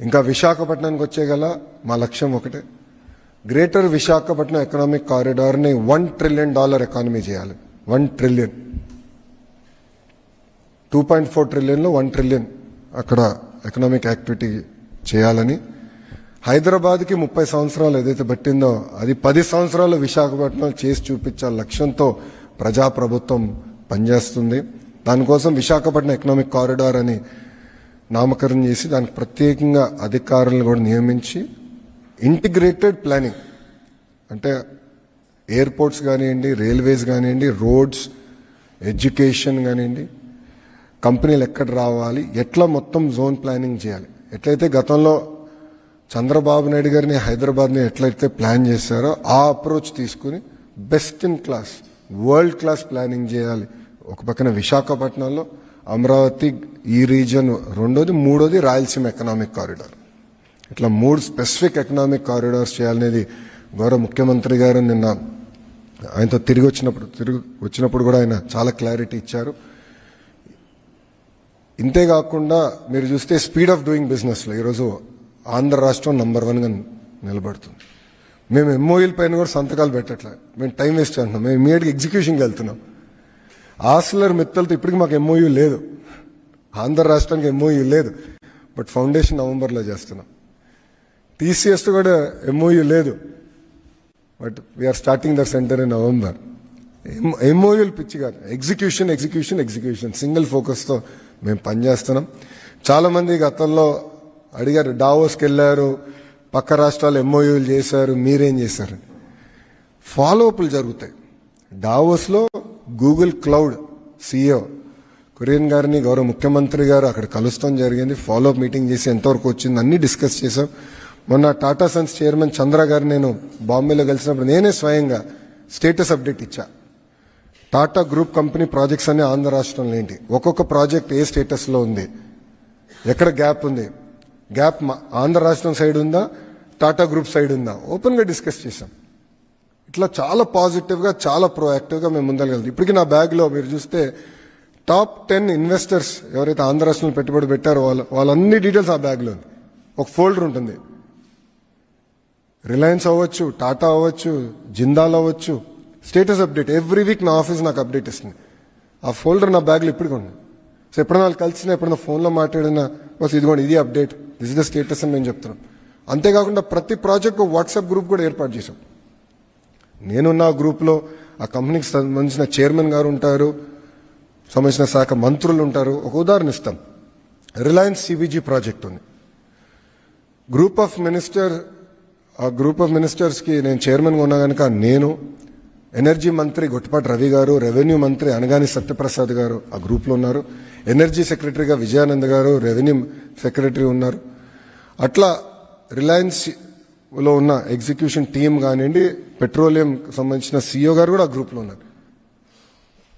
ఇంకా విశాఖపట్నానికి వచ్చేగల మా లక్ష్యం ఒకటే, గ్రేటర్ విశాఖపట్నం ఎకనామిక్ కారిడార్ని $1 ట్రిలియన్ ఎకానమీ చేయాలి. 1 ట్రిలియన్, 2.4 ట్రిలియన్లో 1 ట్రిలియన్ అక్కడ ఎకనామిక్ యాక్టివిటీ చేయాలని. హైదరాబాద్కి 30 సంవత్సరాలు ఏదైతే పట్టిందో అది 10 సంవత్సరాలు విశాఖపట్నం చేసి చూపించాల లక్ష్యంతో ప్రజాప్రభుత్వం పనిచేస్తుంది. దానికోసం విశాఖపట్నం ఎకనామిక్ కారిడార్ అని నామకరణం చేసి దానికి ప్రత్యేకంగా అధికారులను కూడా నియమించి ఇంటిగ్రేటెడ్ ప్లానింగ్ అంటే ఎయిర్పోర్ట్స్ కానివ్వండి, రైల్వేస్ కానివ్వండి, రోడ్స్, ఎడ్యుకేషన్ కానివ్వండి, కంపెనీలు ఎక్కడ రావాలి, ఎట్లా మొత్తం జోన్ ప్లానింగ్ చేయాలి. ఎట్లయితే గతంలో చంద్రబాబు నాయుడు గారిని హైదరాబాద్ని ఎట్లయితే ప్లాన్ చేశారో ఆ అప్రోచ్ తీసుకుని best in class, world class planning చేయాలి. ఒక పక్కన విశాఖపట్నంలో, అమరావతి ఈ రీజన్ రెండోది, మూడోది రాయలసీమ ఎకనామిక్ కారిడార్. ఇట్లా 3 స్పెసిఫిక్ ఎకనామిక్ కారిడార్స్ చేయాలనేది గౌరవ ముఖ్యమంత్రి గారు నిన్న ఆయనతో తిరిగి వచ్చినప్పుడు కూడా ఆయన చాలా క్లారిటీ ఇచ్చారు. ఇంతేకాకుండా మీరు చూస్తే స్పీడ్ ఆఫ్ డూయింగ్ బిజినెస్లో ఈరోజు ఆంధ్ర రాష్ట్రం నంబర్ 1గా నిలబడుతుంది. మేము ఎంఓయూల పైన కూడా సంతకాలు పెట్టట్లే, మేము టైం వేస్ట్ చేస్తున్నాం, మేము ఇమీడియట్గా ఎగ్జిక్యూషన్కి వెళ్తున్నాం. ఆస్లర్ మిత్తల్తో ఇప్పటికి మాకు ఎంఓయూ లేదు, ఆంధ్ర రాష్ట్రానికి ఎంఓయూ లేదు, బట్ ఫౌండేషన్ నవంబర్లో చేస్తున్నాం. టీసీఎస్తో కూడా ఎంఓయూ లేదు, but we are starting the centre in November. ఎంఓయూలు పిచ్చి కాదు, ఎగ్జిక్యూషన్ ఎగ్జిక్యూషన్ ఎగ్జిక్యూషన్ సింగిల్ ఫోకస్తో మేము పనిచేస్తున్నాం. చాలామంది గతంలో అడిగారు, డావోస్కి వెళ్ళారు, పక్క రాష్ట్రాలు ఎంఓయూలు చేశారు, మీరేం చేశారు? ఫాలోఅప్లు జరుగుతాయి. డావోస్లో గూగుల్ క్లౌడ్ CEO కురియన్ గారిని గౌరవ ముఖ్యమంత్రి గారు అక్కడ కలుస్తాం జరిగింది. ఫాలోఅప్ మీటింగ్ చేసి ఎంతవరకు వచ్చింది అన్ని డిస్కస్ చేశాం. మొన్న టాటా సన్స్ చైర్మన్ చంద్ర గారు నేను బాంబేలో కలిసినప్పుడు నేనే స్వయంగా స్టేటస్ అప్డేట్ ఇచ్చా. టాటా గ్రూప్ కంపెనీ ప్రాజెక్ట్స్ అన్ని ఆంధ్ర రాష్ట్రంలో ఏంటి, ఒక్కొక్క ప్రాజెక్ట్ ఏ స్టేటస్లో ఉంది, ఎక్కడ గ్యాప్ ఉంది, గ్యాప్ ఆంధ్ర రాష్ట్రం సైడ్ ఉందా, టాటా గ్రూప్ సైడ్ ఉందా, ఓపెన్గా డిస్కస్ చేశాం. ఇట్లా చాలా పాజిటివ్గా, చాలా ప్రోయాక్టివ్గా మేము ముందరగలుగుతాం. ఇప్పటికీ నా బ్యాగ్లో మీరు చూస్తే టాప్ 10 ఇన్వెస్టర్స్ ఎవరైతే ఆంధ్ర రాష్ట్రంలో పెట్టుబడి పెట్టారో వాళ్ళన్ని డీటెయిల్స్ ఆ బ్యాగ్లో ఉంది. ఒక ఫోల్డర్ ఉంటుంది, రిలయన్స్ అవ్వచ్చు, టాటా అవ్వచ్చు, జిందాల్ అవ్వచ్చు, స్టేటస్ అప్డేట్ ఎవ్రీ వీక్ నా ఆఫీస్ నాకు అప్డేట్ ఇస్తుంది. ఆ ఫోల్డర్ నా బ్యాగ్లో ఇప్పటికీ ఉంది. సో ఎప్పుడైనా వాళ్ళు కలిసినా, ఎప్పుడైనా ఫోన్లో మాట్లాడినా బస్ ఇదిగోండి ఇది update, this is the status అని మేము చెప్తున్నాం. అంతేకాకుండా ప్రతి ప్రాజెక్ట్ వాట్సాప్ గ్రూప్ కూడా ఏర్పాటు చేశాం. నేనున్న గ్రూప్లో ఆ కంపెనీకి సంబంధించిన చైర్మన్ గారు ఉంటారు, సంబంధించిన శాఖ మంత్రులు ఉంటారు. ఒక ఉదాహరణ ఇస్తాం, రిలయన్స్ CBG ప్రాజెక్ట్ ఉంది. ఆ గ్రూప్ ఆఫ్ మినిస్టర్స్కి నేను చైర్మన్గా ఉన్నా కనుక నేను, ఎనర్జీ మంత్రి గొట్టిపాటి రవి గారు, రెవెన్యూ మంత్రి అనగాని సత్యప్రసాద్ గారు ఆ గ్రూప్లో ఉన్నారు, ఎనర్జీ సెక్రటరీగా విజయానంద్ గారు, రెవెన్యూ సెక్రటరీ ఉన్నారు. అట్లా రిలయన్స్లో ఉన్న ఎగ్జిక్యూషన్ టీం కానివ్వండి, పెట్రోలియం సంబంధించిన CEO గారు కూడా ఆ గ్రూప్లో ఉన్నారు.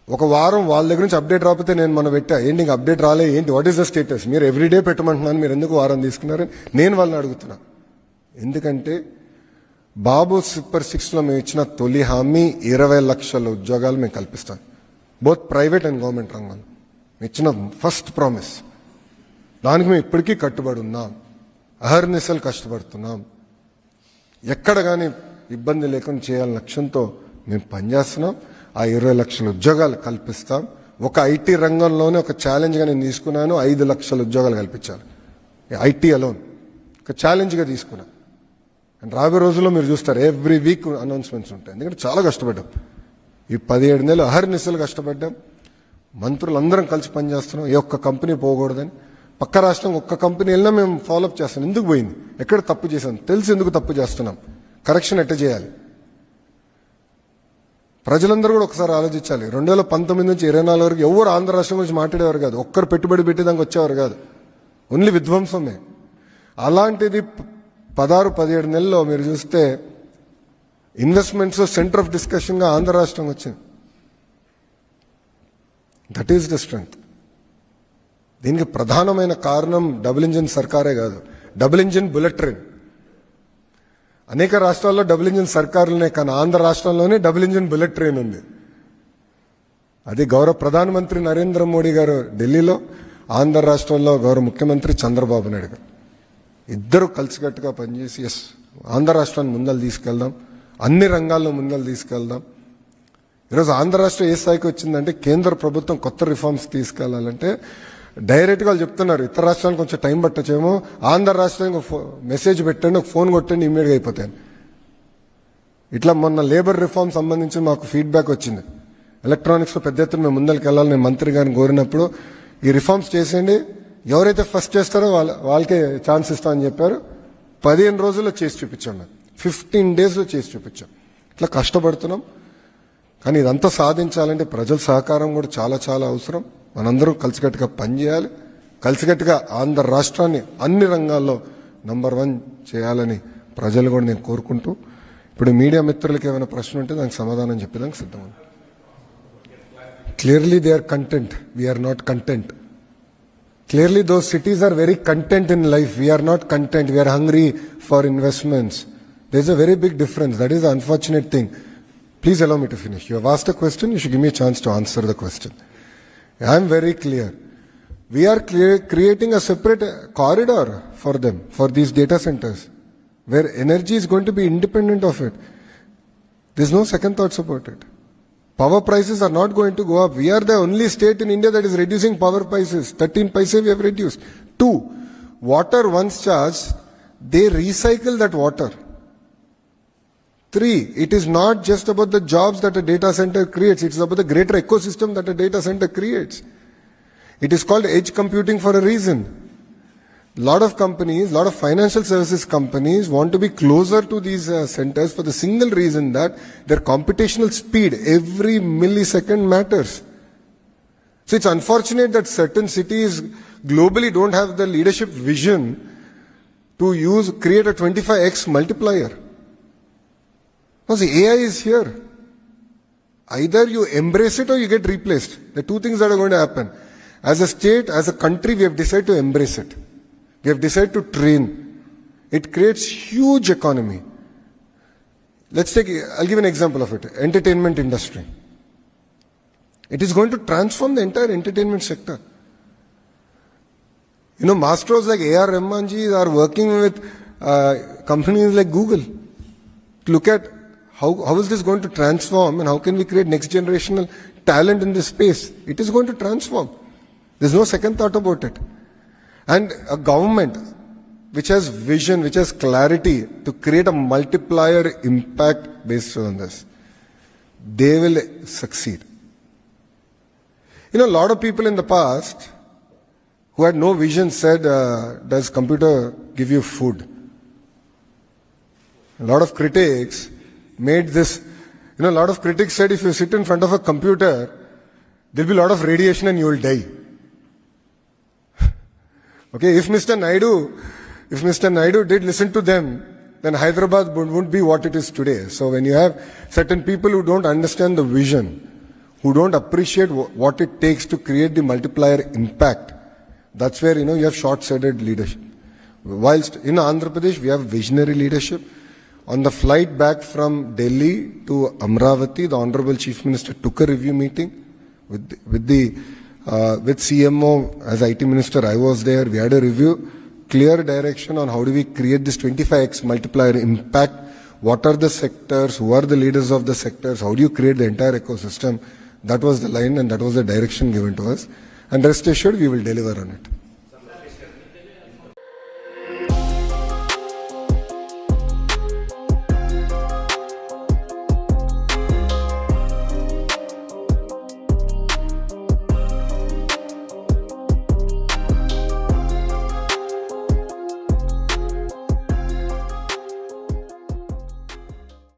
ఒక వారం వాళ్ళ దగ్గర నుంచి అప్డేట్ రాకపోతే నేను మొన్న పెట్టా, ఏంటి ఇంకా అప్డేట్ రాలే, ఏంటి వాట్ ఈస్ ద స్టేటస్, మీరు ఎవ్రీడే పెట్టమంటున్నాను, మీరు ఎందుకు వారం తీసుకున్నారని నేను వాళ్ళని అడుగుతున్నా. ఎందుకంటే బాబు సూపర్ 6లో మేము ఇచ్చిన తొలి హామీ 20 లక్షల ఉద్యోగాలు మేము కల్పిస్తాం, బోత్ ప్రైవేట్ అండ్ గవర్నమెంట్ రంగంలో ఇచ్చిన ఫస్ట్ ప్రామిస్. దానికి మేము ఇప్పటికీ కట్టుబడి ఉన్నాం, అహర్నిశలు కష్టపడుతున్నాం, ఎక్కడ కానీ ఇబ్బంది లేకుండా చేయాలని లక్ష్యంతో మేము పనిచేస్తున్నాం. ఆ 20 లక్షల ఉద్యోగాలు కల్పిస్తాం. ఒక IT రంగంలోనే ఒక ఛాలెంజ్గా నేను తీసుకున్నాను, 5 లక్షల ఉద్యోగాలు కల్పించాలి. IT అలోన్ ఒక ఛాలెంజ్గా తీసుకున్నా. అండ్ రాబోయే రోజుల్లో మీరు చూస్తారు ఎవ్రీ వీక్ అనౌన్స్మెంట్స్ ఉంటాయి. ఎందుకంటే చాలా కష్టపడ్డాం, ఈ 17 నెలలు అహర్నిశలు కష్టపడ్డాం. మంత్రులందరం కలిసి పనిచేస్తున్నాం, ఏ ఒక్క కంపెనీ పోకూడదని. పక్క రాష్ట్రం ఒక్క కంపెనీ వెళ్ళినా మేము ఫాలోఅప్ చేస్తాం, ఎందుకు పోయింది, ఎక్కడ తప్పు చేశాను, తెలిసి ఎందుకు తప్పు చేస్తున్నాం, కరెక్షన్ ఎట్ట చేయాలి. ప్రజలందరూ కూడా ఒకసారి ఆలోచించాలి. 2019 నుంచి 24 వరకు ఎవరు ఆంధ్ర రాష్ట్రం గురించి మాట్లాడేవారు కాదు, ఒక్కరు పెట్టుబడి పెట్టేదానికి వచ్చేవారు కాదు, ఓన్లీ విధ్వంసమే. అలాంటిది 16-17 నెలల్లో మీరు చూస్తే ఇన్వెస్ట్మెంట్స్ సెంటర్ ఆఫ్ డిస్కషన్గా ఆంధ్ర రాష్ట్రం వచ్చింది. That is the strength. దీనికి ప్రధానమైన కారణం డబుల్ ఇంజిన్ సర్కారే కాదు, డబుల్ ఇంజిన్ బుల్లెట్ ట్రైన్. అనేక రాష్ట్రాల్లో డబుల్ ఇంజిన్ సర్కారులనే, కానీ ఆంధ్ర రాష్ట్రంలోనే డబుల్ ఇంజిన్ బుల్లెట్ ట్రైన్ ఉంది. అది గౌరవ ప్రధానమంత్రి నరేంద్ర మోడీ గారు ఢిల్లీలో, ఆంధ్ర రాష్ట్రంలో గౌరవ ముఖ్యమంత్రి చంద్రబాబు నాయుడు గారు. ఇద్దరు కలిసికట్టుగా పనిచేసి ఎస్ ఆంధ్ర రాష్ట్రాన్ని ముందలు తీసుకెళ్దాం, అన్ని రంగాల్లో ముందలు తీసుకెళ్దాం. ఈరోజు ఆంధ్ర రాష్ట్రం ఏ స్థాయికి వచ్చిందంటే కేంద్ర ప్రభుత్వం కొత్త రిఫార్మ్స్ తీసుకెళ్లాలంటే డైరెక్ట్గా వాళ్ళు చెప్తున్నారు ఇతర రాష్ట్రానికి కొంచెం టైం పట్టచ్చేమో, ఆంధ్ర రాష్ట్రానికి మెసేజ్ పెట్టండి, ఒక ఫోన్ కొట్టండి, ఇమ్మీడియట్గా అయిపోతాయి. ఇట్లా మొన్న లేబర్ రిఫార్మ్ సంబంధించి మాకు ఫీడ్బ్యాక్ వచ్చింది. ఎలక్ట్రానిక్స్లో పెద్ద ఎత్తున మేము ముందరికి వెళ్ళాలి, నేను మంత్రి గారిని కోరినప్పుడు ఈ రిఫార్మ్స్ చేసేయండి, ఎవరైతే ఫస్ట్ చేస్తారో వాళ్ళకే ఛాన్స్ ఇస్తామని చెప్పారు. 15 రోజుల్లో చేసి చూపించాం, మేము 15 డేస్లో చేసి చూపించాం. ఇట్లా కష్టపడుతున్నాం. కానీ ఇదంతా సాధించాలంటే ప్రజల సహకారం కూడా చాలా చాలా అవసరం. మనందరం కలిసికట్టుగా పనిచేయాలి, కలిసికట్టుగా ఆంధ్ర రాష్ట్రాన్ని అన్ని రంగాల్లో నంబర్ 1 చేయాలని ప్రజలు కూడా నేను కోరుకుంటూ, ఇప్పుడు మీడియా మిత్రులకి ఏమైనా ప్రశ్న ఉంటే దానికి సమాధానం చెప్పేదానికి సిద్ధం. Clearly they are content, we are not content. Clearly those cities are very content in life. We are not content. We are hungry for investments. There is a very big difference. That is the unfortunate thing. Please allow me to finish. You have asked a question. You should give me a chance to answer the question. I am very clear. We are creating a separate corridor for them, for these data centers, where energy is going to be independent of it. There is no second thoughts about it. Power prices are not going to go up. We are the only state in India that is reducing power prices. 13 paise we have reduced. 2, water once charged, they recycle that water. 3, it is not just about the jobs that a data center creates. It is about the greater ecosystem that a data center creates. It is called edge computing for a reason. Lot of companies, lot of financial services companies want to be closer to these centers for the single reason that their computational speed every millisecond matters. So it's unfortunate that certain cities globally don't have the leadership vision to create a 25x multiplier. Because the AI is here. Either you embrace it or you get replaced. There are two things that are going to happen. As a state, as a country, we have decided to embrace it. We have decided to train. It creates huge economy. I'll give an example of it. Entertainment industry. It is going to transform the entire entertainment sector. You know, masters like A.R. Rahmanji are working with companies like Google to look at how is this going to transform and how can we create next generational talent in this space. It is going to transform. There's no second thought about it. And a government which has vision, which has clarity to create a multiplier impact based on this, they will succeed. You know, a lot of people in the past who had no vision said, does computer give you food? A lot of critics made this, you know, a lot of critics said if you sit in front of a computer, there'll be a lot of radiation and you will die. Okay, if Mr. Naidu did listen to them, then Hyderabad wouldn't be what it is today. So when you have certain people who don't understand the vision, who don't appreciate what it takes to create the multiplier impact, that's where, you know, you have short-sighted leadership. Whilst in Andhra Pradesh, we have visionary leadership. On the flight back from Delhi to Amravati, the Honorable Chief Minister took a review meeting with CMO. As IT Minister, I was there. We had a review, clear direction on how do we create this 25x multiplier impact. What are the sectors? Who are the leaders of the sectors? How do you create the entire ecosystem? That was the line and that was the direction given to us. And rest assured, we will deliver on it.